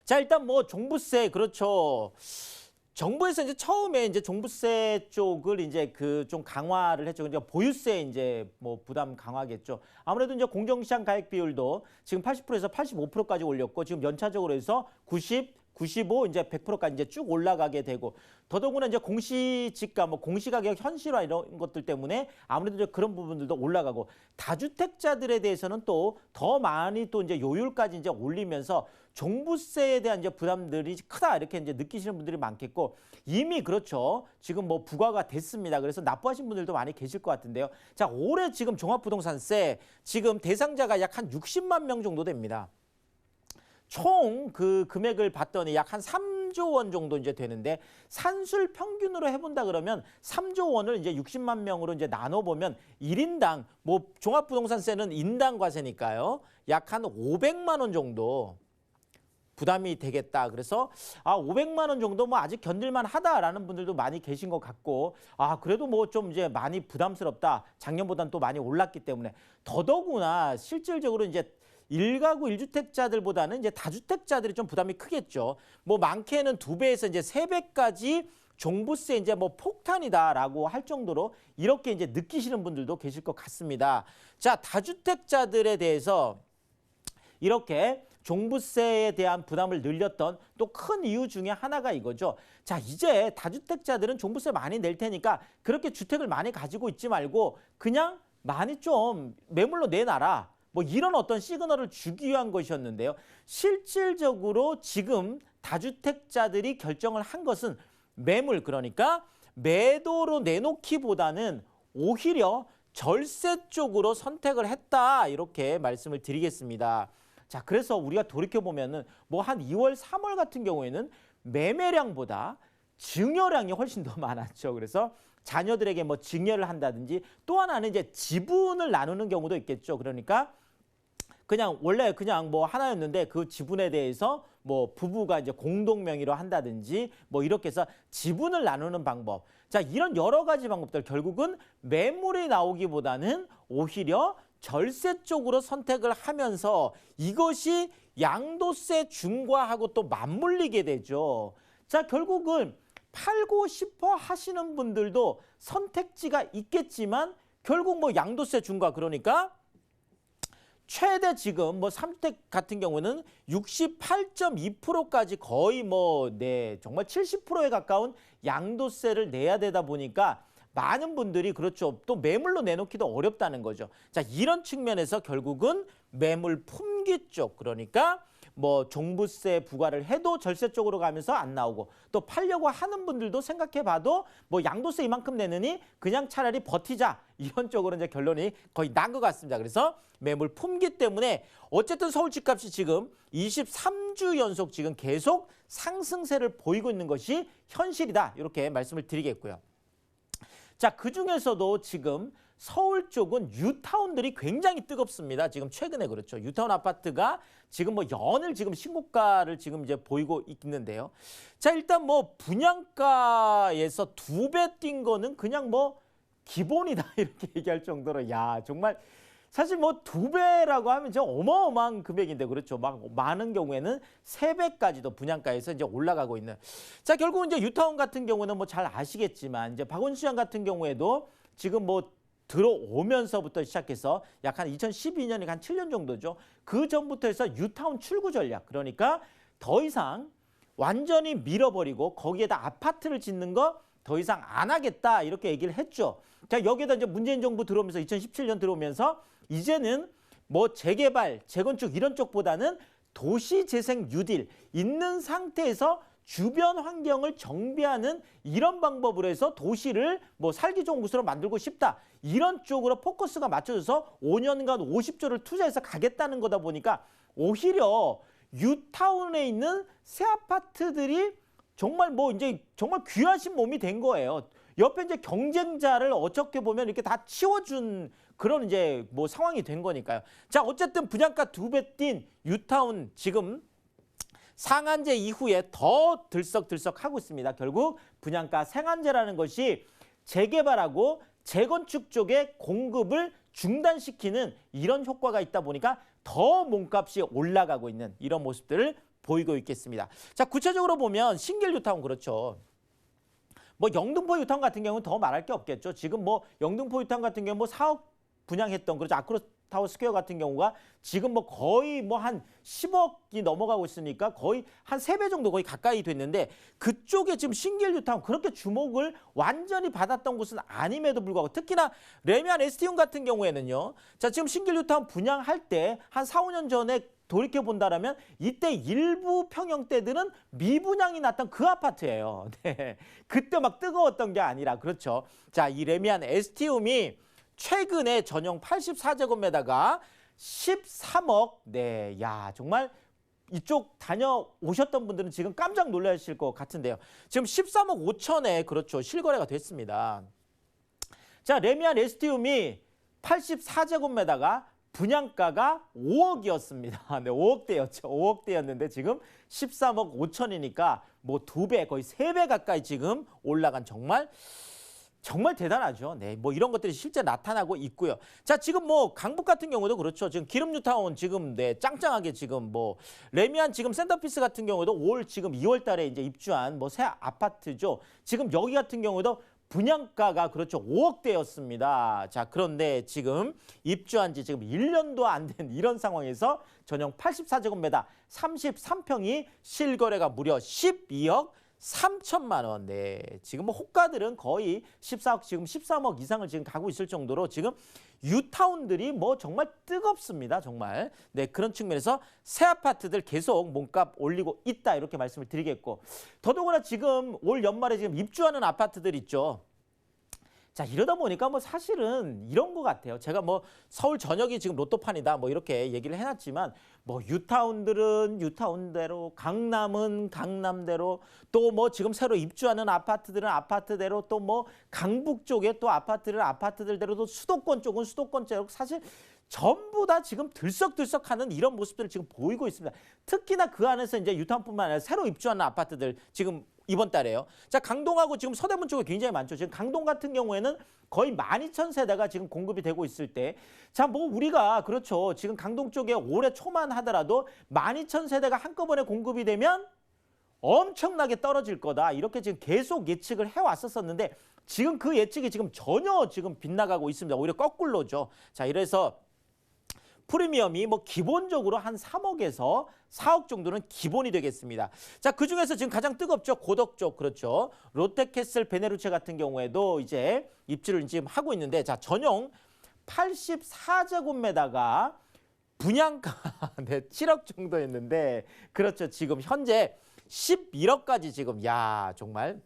자, 일단 뭐 종부세 그렇죠. 정부에서 이제 처음에 이제 종부세 쪽을 이제 그 좀 강화를 했죠. 그러니까 보유세 이제 뭐 부담 강화겠죠. 아무래도 이제 공정시장 가액 비율도 지금 80%에서 85%까지 올렸고 지금 연차적으로 해서 90, 95 이제 100%까지 이제 쭉 올라가게 되고 더더구나 이제 공시지가 뭐 공시가격 현실화 이런 것들 때문에 아무래도 이제 그런 부분들도 올라가고 다주택자들에 대해서는 또 더 많이 또 이제 요율까지 이제 올리면서 종부세에 대한 이제 부담들이 크다 이렇게 이제 느끼시는 분들이 많겠고 이미 그렇죠. 지금 뭐 부과가 됐습니다. 그래서 납부하신 분들도 많이 계실 것 같은데요. 자, 올해 지금 종합부동산세 지금 대상자가 약 한 60만 명 정도 됩니다. 총 그 금액을 봤더니 약 한 3조 원 정도 이제 되는데 산술 평균으로 해본다 그러면 3조 원을 이제 60만 명으로 이제 나눠보면 1인당 뭐 종합부동산세는 인당 과세니까요. 약 한 500만 원 정도 부담이 되겠다. 그래서 500만 원 정도 뭐 아직 견딜만 하다라는 분들도 많이 계신 것 같고 그래도 뭐 좀 이제 많이 부담스럽다. 작년보다는 또 많이 올랐기 때문에 더더구나 실질적으로 이제 일가구 일주택자들보다는 이제 다주택자들이 좀 부담이 크겠죠. 뭐 많게는 2배에서 이제 3배까지 종부세 이제 뭐 폭탄이다라고 할 정도로 이렇게 이제 느끼시는 분들도 계실 것 같습니다. 자, 다주택자들에 대해서 이렇게 종부세에 대한 부담을 늘렸던 또 큰 이유 중에 하나가 이거죠. 자, 이제 다주택자들은 종부세 많이 낼 테니까 그렇게 주택을 많이 가지고 있지 말고 그냥 많이 좀 매물로 내놔라. 뭐 이런 어떤 시그널을 주기 위한 것이었는데요. 실질적으로 지금 다주택자들이 결정을 한 것은 매물 그러니까 매도로 내놓기보다는 오히려 절세 쪽으로 선택을 했다 이렇게 말씀을 드리겠습니다. 자, 그래서 우리가 돌이켜보면은 뭐 한 2월, 3월 같은 경우에는 매매량보다 증여량이 훨씬 더 많았죠. 그래서 자녀들에게 뭐 증여를 한다든지 또 하나는 이제 지분을 나누는 경우도 있겠죠. 그러니까 그냥 원래 그냥 뭐 하나였는데 그 지분에 대해서 뭐 부부가 이제 공동 명의로 한다든지 뭐 이렇게 해서 지분을 나누는 방법. 자, 이런 여러 가지 방법들 결국은 매물이 나오기보다는 오히려 절세 쪽으로 선택을 하면서 이것이 양도세 중과하고 또 맞물리게 되죠. 자, 결국은 팔고 싶어 하시는 분들도 선택지가 있겠지만 결국 뭐 양도세 중과 그러니까 최대 지금 뭐 3주택 같은 경우는 68.2%까지 거의 뭐 정말 70%에 가까운 양도세를 내야 되다 보니까 많은 분들이 그렇죠. 또 매물로 내놓기도 어렵다는 거죠. 자, 이런 측면에서 결국은 매물 품귀 쪽 그러니까 뭐 종부세 부과를 해도 절세 쪽으로 가면서 안 나오고 또 팔려고 하는 분들도 생각해 봐도 뭐 양도세 이만큼 내느니 그냥 차라리 버티자 이런 쪽으로 이제 결론이 거의 난 것 같습니다. 그래서 매물 품귀 때문에 어쨌든 서울 집값이 지금 23주 연속 지금 계속 상승세를 보이고 있는 것이 현실이다. 이렇게 말씀을 드리겠고요. 자, 그중에서도 지금 서울 쪽은 뉴타운들이 굉장히 뜨겁습니다. 지금 최근에 그렇죠. 뉴타운 아파트가 지금 뭐 연일 지금 신고가를 지금 이제 보이고 있는데요. 자, 일단 뭐 분양가에서 2배 뛴 거는 그냥 뭐 기본이다 이렇게 얘기할 정도로 야, 정말 사실 뭐 2배라고 하면 진짜 어마어마한 금액인데 그렇죠. 막 많은 경우에는 3배까지도 분양가에서 이제 올라가고 있는. 자, 결국 이제 뉴타운 같은 경우는 뭐 잘 아시겠지만 이제 박원시장 같은 경우에도 지금 뭐 들어오면서부터 시작해서 약 한 2012년에 한 7년 정도죠. 그 전부터 해서 뉴타운 출구 전략. 그러니까 더 이상 완전히 밀어버리고 거기에다 아파트를 짓는 거 더 이상 안 하겠다 이렇게 얘기를 했죠. 자, 여기에다 이제 문재인 정부 들어오면서 2017년 들어오면서 이제는 뭐 재개발, 재건축 이런 쪽보다는 도시재생 뉴딜 있는 상태에서 주변 환경을 정비하는 이런 방법으로 해서 도시를 뭐 살기 좋은 곳으로 만들고 싶다. 이런 쪽으로 포커스가 맞춰져서 5년간 50조를 투자해서 가겠다는 거다 보니까 오히려 뉴타운에 있는 새 아파트들이 정말 뭐 이제 정말 귀하신 몸이 된 거예요. 옆에 이제 경쟁자를 어떻게 보면 이렇게 다 치워준 그런 이제 뭐 상황이 된 거니까요. 자, 어쨌든 분양가 2배 뛴 뉴타운 지금 상한제 이후에 더 들썩들썩 하고 있습니다. 결국 분양가 상한제라는 것이 재개발하고 재건축 쪽의 공급을 중단시키는 이런 효과가 있다 보니까 더 몸값이 올라가고 있는 이런 모습들을 보이고 있겠습니다. 자, 구체적으로 보면 신길 뉴타운 그렇죠. 뭐 영등포 뉴타운 같은 경우는 더 말할 게 없겠죠. 지금 뭐 영등포 뉴타운 같은 경우 뭐 4억 분양했던 그렇죠. 아크로스타워 스퀘어 같은 경우가 지금 뭐 거의 뭐 한 10억이 넘어가고 있으니까 거의 한 3배 정도 거의 가까이 됐는데 그쪽에 지금 신길 뉴타운 그렇게 주목을 완전히 받았던 곳은 아님에도 불구하고 특히나 레미안 에스티움 같은 경우에는요. 자, 지금 신길 뉴타운 분양할 때 한 4, 5년 전에 돌이켜 본다라면 이때 일부 평형대들은 미분양이 났던 그 아파트예요. 네. 그때 막 뜨거웠던 게 아니라 그렇죠. 자, 이 레미안 에스티움이 최근에 전용 84제곱미터가 13억. 네, 야 정말 이쪽 다녀오셨던 분들은 지금 깜짝 놀라실 것 같은데요. 지금 13억 5천에 그렇죠 실거래가 됐습니다. 자, 레미안 에스티움이 84제곱미터가 분양가가 5억이었습니다. 네, 5억대였죠. 5억대였는데 지금 13억 5천이니까 뭐 2배, 거의 3배 가까이 지금 올라간 정말 대단하죠. 네, 뭐 이런 것들이 실제 나타나고 있고요. 자, 지금 뭐 강북 같은 경우도 그렇죠. 지금 기름 뉴타운 지금 네 짱짱하게 지금 뭐 레미안 지금 센터피스 같은 경우도 올 지금 2월 달에 이제 입주한 뭐 새 아파트죠. 지금 여기 같은 경우도 분양가가 그렇죠 5억대였습니다. 자, 그런데 지금 입주한 지 지금 1년도 안 된 이런 상황에서 전용 84제곱미터 33평이 실거래가 무려 12억 3천만 원. 네. 지금 뭐 호가들은 거의 14억 지금 13억 이상을 지금 가고 있을 정도로 지금 뉴타운들이 뭐 정말 뜨겁습니다. 정말. 네, 그런 측면에서 새 아파트들 계속 몸값 올리고 있다. 이렇게 말씀을 드리겠고. 더더구나 지금 올 연말에 지금 입주하는 아파트들 있죠. 자, 이러다 보니까 뭐 사실은 이런 것 같아요. 제가 뭐 서울 전역이 지금 로또판이다 뭐 이렇게 얘기를 해놨지만 뭐 유타운들은 유타운대로, 강남은 강남대로, 또 뭐 지금 새로 입주하는 아파트들은 아파트대로, 또 뭐 강북 쪽에 또 아파트들은 아파트들대로, 또 수도권 쪽은 수도권대로 사실 전부 다 지금 들썩들썩하는 이런 모습들을 지금 보이고 있습니다. 특히나 그 안에서 이제 유타운뿐만 아니라 새로 입주하는 아파트들 지금 이번 달에요. 자, 강동하고 지금 서대문 쪽에 굉장히 많죠. 지금 강동 같은 경우에는 거의 12,000세대가 지금 공급이 되고 있을 때, 자, 뭐 우리가 그렇죠. 지금 강동 쪽에 올해 초만 하더라도 12,000세대가 한꺼번에 공급이 되면 엄청나게 떨어질 거다. 이렇게 지금 계속 예측을 해왔었었는데 지금 그 예측이 지금 전혀 지금 빗나가고 있습니다. 오히려 거꾸로죠. 자, 이래서 프리미엄이 뭐 기본적으로 한 3억에서 4억 정도는 기본이 되겠습니다. 자, 그중에서 지금 가장 뜨겁죠. 고덕 쪽 그렇죠. 롯데캐슬 베네루체 같은 경우에도 이제 입주를 지금 하고 있는데, 자, 전용 84제곱미터가 분양가 네, 7억 정도였는데 그렇죠. 지금 현재 11억까지 지금 야 정말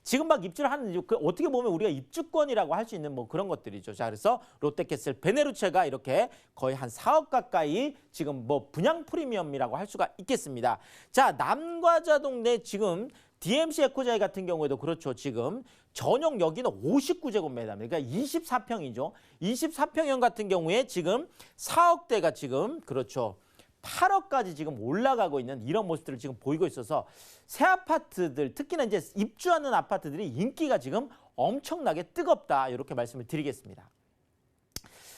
지금 막 입주를 하는 이유, 어떻게 보면 우리가 입주권이라고 할 수 있는 뭐 그런 것들이죠. 자, 그래서 롯데캐슬 베네루체가 이렇게 거의 한 4억 가까이 지금 뭐 분양 프리미엄이라고 할 수가 있겠습니다. 자, 남과자동 내 지금 DMC 에코자이 같은 경우에도 그렇죠. 지금 전용 여기는 59제곱미터입니다. 그러니까 24평이죠. 24평형 같은 경우에 지금 4억대가 지금 그렇죠. 8억까지 지금 올라가고 있는 이런 모습들을 지금 보이고 있어서 새 아파트들, 특히나 이제 입주하는 아파트들이 인기가 지금 엄청나게 뜨겁다. 이렇게 말씀을 드리겠습니다.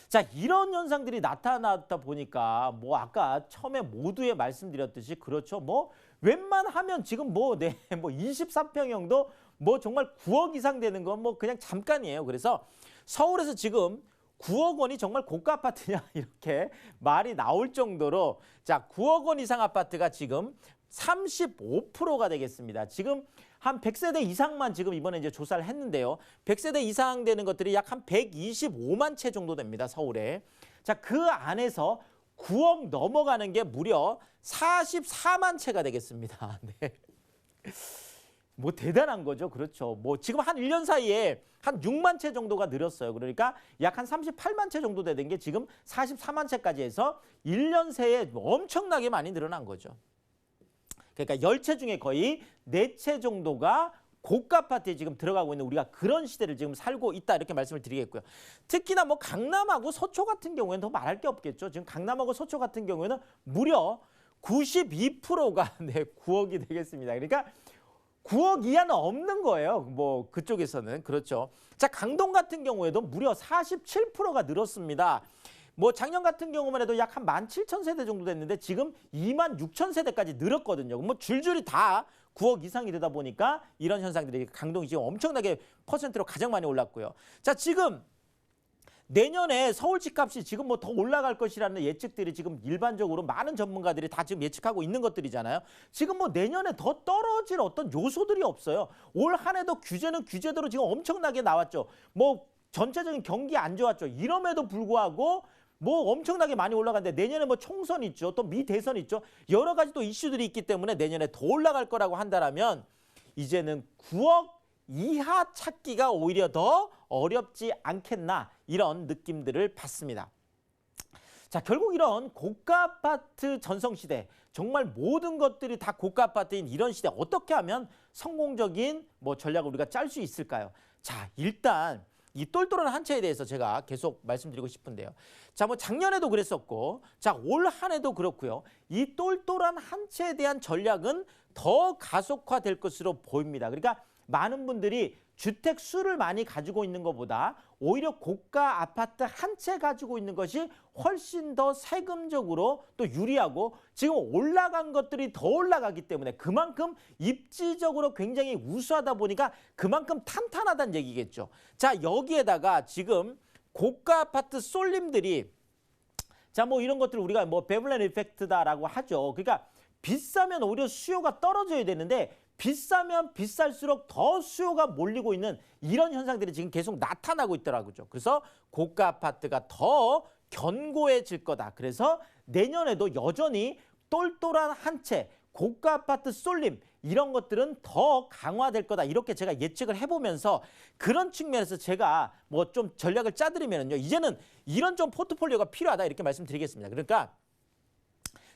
자, 이런 현상들이 나타나다 보니까 뭐 아까 처음에 모두에 말씀드렸듯이 그렇죠. 뭐 웬만하면 지금 뭐 24평형도 뭐 정말 9억 이상 되는 건 뭐 그냥 잠깐이에요. 그래서 서울에서 지금 9억 원이 정말 고가 아파트냐 이렇게 말이 나올 정도로, 자, 9억 원 이상 아파트가 지금 35%가 되겠습니다. 지금 한 100세대 이상만 지금 이번에 이제 조사를 했는데요. 100세대 이상 되는 것들이 약 한 125만 채 정도 됩니다. 서울에. 자, 그 안에서 9억 넘어가는 게 무려 44만 채가 되겠습니다. 네. 뭐 대단한 거죠. 그렇죠. 뭐 지금 한 1년 사이에 한 6만 채 정도가 늘었어요. 그러니까 약 한 38만 채 정도 되는 게 지금 44만 채까지 해서 1년 새에 엄청나게 많이 늘어난 거죠. 그러니까 10채 중에 거의 4채 정도가 고가 아파트에 지금 들어가고 있는 우리가 그런 시대를 지금 살고 있다. 이렇게 말씀을 드리겠고요. 특히나 뭐 강남하고 서초 같은 경우에는 더 말할 게 없겠죠. 지금 강남하고 서초 같은 경우에는 무려 92%가 네, 9억이 되겠습니다. 그러니까 9억 이하는 없는 거예요. 뭐 그쪽에서는. 그렇죠. 자, 강동 같은 경우에도 무려 47%가 늘었습니다. 뭐 작년 같은 경우만 해도 약 한 17,000세대 정도 됐는데 지금 26,000세대까지 늘었거든요. 뭐 줄줄이 다 9억 이상이 되다 보니까 이런 현상들이 강동이 지금 엄청나게 퍼센트로 가장 많이 올랐고요. 자, 지금 내년에 서울 집값이 지금 뭐 더 올라갈 것이라는 예측들이 지금 일반적으로 많은 전문가들이 다 지금 예측하고 있는 것들이잖아요. 지금 뭐 내년에 더 떨어질 어떤 요소들이 없어요. 올 한 해도 규제는 규제대로 지금 엄청나게 나왔죠. 뭐 전체적인 경기 안 좋았죠. 이럼에도 불구하고 뭐 엄청나게 많이 올라갔는데 내년에 뭐 총선 있죠. 또 미대선 있죠. 여러 가지 또 이슈들이 있기 때문에 내년에 더 올라갈 거라고 한다면 이제는 9억 이하 찾기가 오히려 더 어렵지 않겠나 이런 느낌들을 받습니다. 자, 결국 이런 고가 아파트 전성시대, 정말 모든 것들이 다 고가 아파트인 이런 시대 어떻게 하면 성공적인 뭐 전략을 우리가 짤 수 있을까요? 자, 일단 이 똘똘한 한 채에 대해서 제가 계속 말씀드리고 싶은데요. 자, 뭐 작년에도 그랬었고, 자, 올 한 해도 그렇고요. 이 똘똘한 한 채에 대한 전략은 더 가속화될 것으로 보입니다. 그러니까 많은 분들이 주택 수를 많이 가지고 있는 것보다 오히려 고가 아파트 한 채 가지고 있는 것이 훨씬 더 세금적으로 또 유리하고 지금 올라간 것들이 더 올라가기 때문에 그만큼 입지적으로 굉장히 우수하다 보니까 그만큼 탄탄하다는 얘기겠죠. 자, 여기에다가 지금 고가 아파트 쏠림들이 자, 뭐 이런 것들 우리가 뭐 베블렌 이펙트다라고 하죠. 그러니까 비싸면 오히려 수요가 떨어져야 되는데 비싸면 비쌀수록 더 수요가 몰리고 있는 이런 현상들이 지금 계속 나타나고 있더라고요. 그래서 고가 아파트가 더 견고해질 거다. 그래서 내년에도 여전히 똘똘한 한 채, 고가 아파트 쏠림 이런 것들은 더 강화될 거다. 이렇게 제가 예측을 해보면서 그런 측면에서 제가 뭐 좀 전략을 짜드리면요. 이제는 이런 좀 포트폴리오가 필요하다 이렇게 말씀드리겠습니다. 그러니까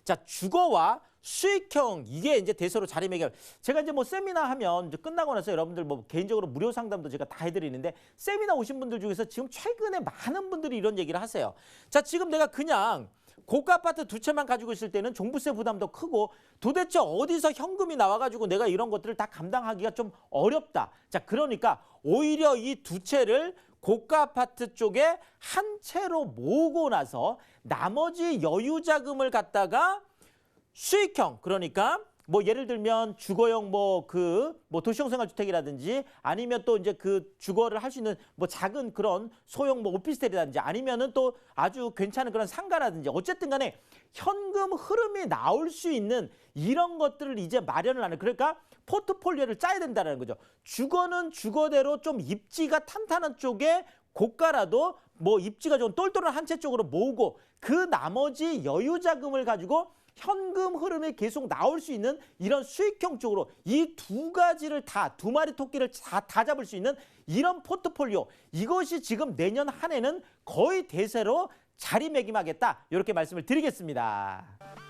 자, 주거와 수익형 이게 이제 대세로 자리매김. 제가 이제 뭐 세미나 하면 이제 끝나고 나서 여러분들 뭐 개인적으로 무료 상담도 제가 다 해드리는데 세미나 오신 분들 중에서 지금 최근에 많은 분들이 이런 얘기를 하세요. 자, 지금 내가 그냥 고가 아파트 두 채만 가지고 있을 때는 종부세 부담도 크고 도대체 어디서 현금이 나와가지고 내가 이런 것들을 다 감당하기가 좀 어렵다. 자, 그러니까 오히려 이 두 채를 고가 아파트 쪽에 한 채로 모으고 나서 나머지 여유 자금을 갖다가 수익형, 그러니까 뭐 예를 들면 주거용 뭐 도시형 생활주택이라든지 아니면 또 이제 그 주거를 할 수 있는 뭐 작은 그런 소형 뭐 오피스텔이라든지 아니면은 또 아주 괜찮은 그런 상가라든지 어쨌든 간에 현금 흐름이 나올 수 있는 이런 것들을 이제 마련을 하는, 그러니까 포트폴리오를 짜야 된다는 거죠. 주거는 주거대로 좀 입지가 탄탄한 쪽에 고가라도 뭐 입지가 좀 똘똘한 한 채 쪽으로 모으고 그 나머지 여유 자금을 가지고 현금 흐름이 계속 나올 수 있는 이런 수익형 쪽으로 이 두 가지를 다, 두 마리 토끼를 다 잡을 수 있는 이런 포트폴리오, 이것이 지금 내년 한 해는 거의 대세로 자리매김하겠다 이렇게 말씀을 드리겠습니다.